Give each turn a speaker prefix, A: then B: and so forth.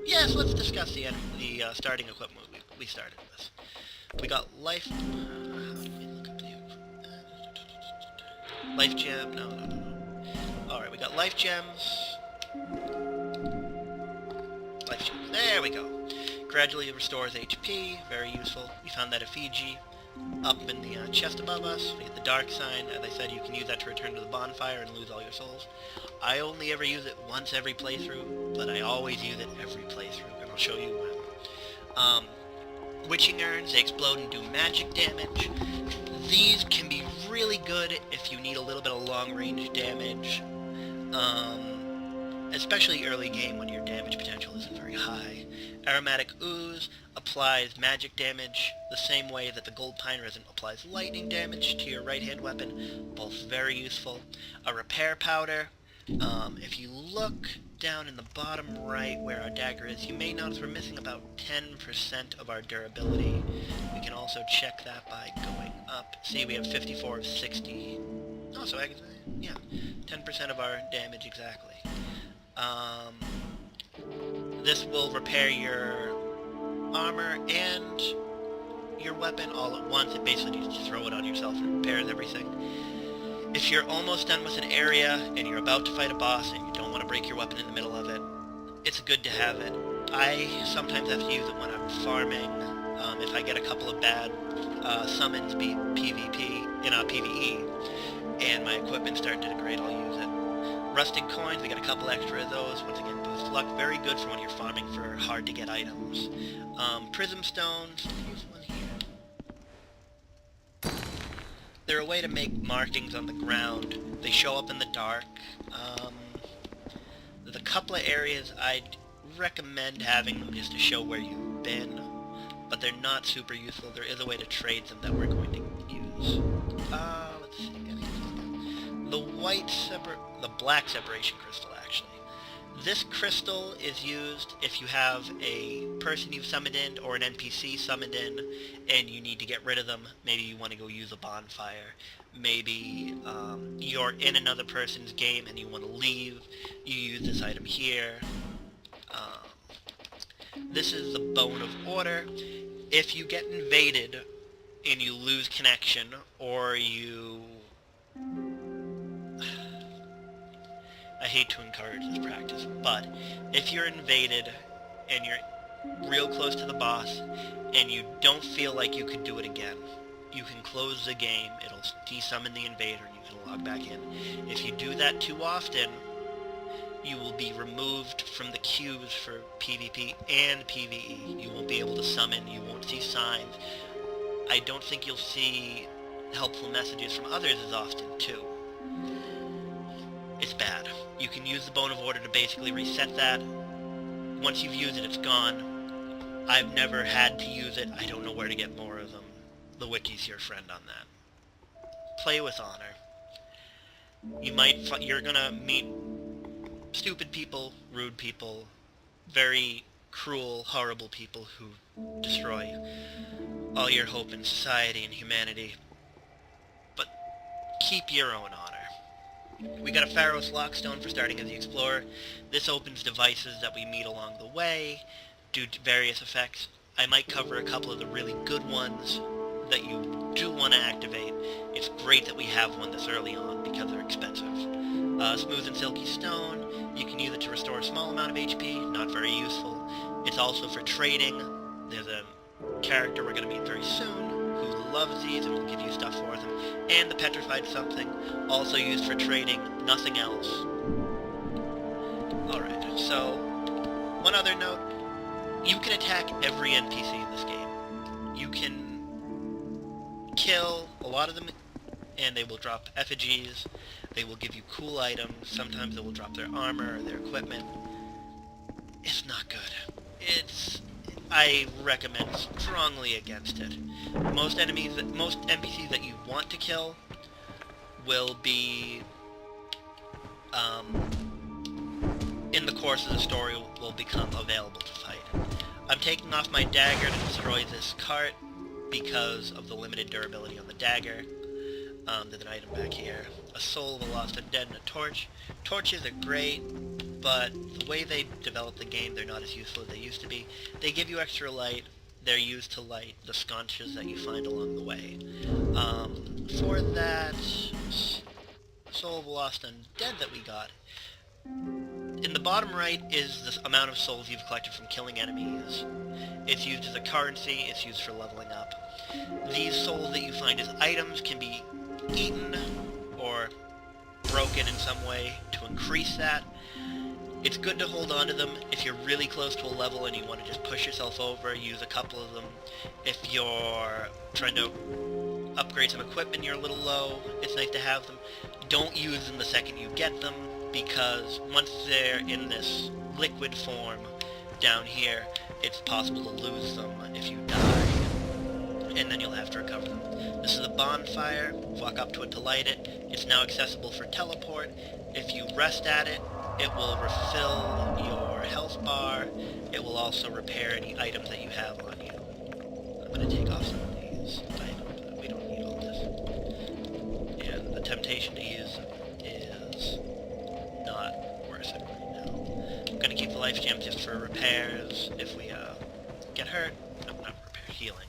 A: Yes, let's discuss the starting equipment we started with. We got life. How do we look up the life gem? No, no, no, no. All right, we got life gems. Life gems. There we go. Gradually restores HP. Very useful. We found that at Fiji. Up in the chest above us, we get the dark sign. As I said, you can use that to return to the bonfire and lose all your souls. I only ever use it once every playthrough, but I always use it every playthrough, and I'll show you when. Witching urns, they explode and do magic damage. These can be really good if you need a little bit of long-range damage, especially early game when your damage potential isn't very high. Aromatic ooze applies magic damage the same way that the gold pine resin applies lightning damage to your right-hand weapon, both very useful. A repair powder, if you look down in the bottom right where our dagger is, you may notice we're missing about 10% of our durability. We can also check that by going up. See, we have 54 of 60. Oh, so yeah, 10% of our damage exactly. This will repair your armor and your weapon all at once. It basically you just throw it on yourself and it repairs everything. If you're almost done with an area and you're about to fight a boss and you don't want to break your weapon in the middle of it, it's good to have it. I sometimes have to use it when I'm farming. If I get a couple of bad summons beat PvP in a PvE and my equipment starting to degrade, I'll use it. Rusted coins, we got a couple extra of those. Once again, boost luck. Very good for when you're farming for hard to get items. Prism stones, here's one here. They're a way to make markings on the ground. They show up in the dark. There's a couple of areas I'd recommend having them just to show where you've been, but they're not super useful. There is a way to trade them that we're going to use. Let's see. The black separation crystal, actually. This crystal is used if you have a person you've summoned in or an NPC summoned in and you need to get rid of them. Maybe you want to go use a bonfire. Maybe you're in another person's game and you want to leave. You use this item here. This is the Bone of Order. If you get invaded and you lose connection, or you... I hate to encourage this practice, but if you're invaded and you're real close to the boss and you don't feel like you could do it again, you can close the game, it'll desummon the invader and you can log back in. If you do that too often, you will be removed from the queues for PvP and PvE. You won't be able to summon, you won't see signs. I don't think you'll see helpful messages from others as often too. It's bad. You can use the Bone of Order to basically reset that. Once you've used it, it's gone. I've never had to use it. I don't know where to get more of them. The wiki's your friend on that. Play with honor. You're gonna meet stupid people, rude people, very cruel, horrible people who destroy all your hope in society and humanity. But keep your own honor. We got a Pharaoh's Lockstone for starting as the Explorer. This opens devices that we meet along the way, do various effects. I might cover a couple of the really good ones that you do want to activate. It's great that we have one this early on because they're expensive. Smooth and Silky Stone, you can use it to restore a small amount of HP, not very useful. It's also for trading. There's a character we're going to meet very soon who loves these and will give you stuff for them. And the Petrified Something, also used for trading, nothing else. Alright, so, one other note, you can attack every NPC in this game. You can kill a lot of them and they will drop effigies, they will give you cool items, sometimes they will drop their armor or their equipment. It's not good. I recommend strongly against it. Most NPCs that you want to kill will be, in the course of the story, will become available to fight. I'm taking off my dagger to destroy this cart because of the limited durability on the dagger. There's an item back here. A Soul of the Lost Undead and a torch. Torches are great. but the way they develop the game, they're not as useful as they used to be. They give you extra light. They're used to light the sconces that you find along the way. For that Soul of Lost Undead that we got, in the bottom right is the amount of souls you've collected from killing enemies. It's used as a currency, it's used for leveling up. These souls that you find as items can be eaten or broken in some way to increase that. It's good to hold on to them. If you're really close to a level and you want to just push yourself over, use a couple of them. If you're trying to upgrade some equipment, you're a little low, it's nice to have them. Don't use them the second you get them, because once they're in this liquid form down here, it's possible to lose them if you die, and then you'll have to recover them. This is a bonfire. Walk up to it to light it. It's now accessible for teleport. If you rest at it, it will refill your health bar. It will also repair any items that you have on you. I'm going to take off some of these items, but we don't need all this. And the temptation to use them is not worth it right now. I'm going to keep the life gems just for repairs if we get hurt. No, not repair, healing.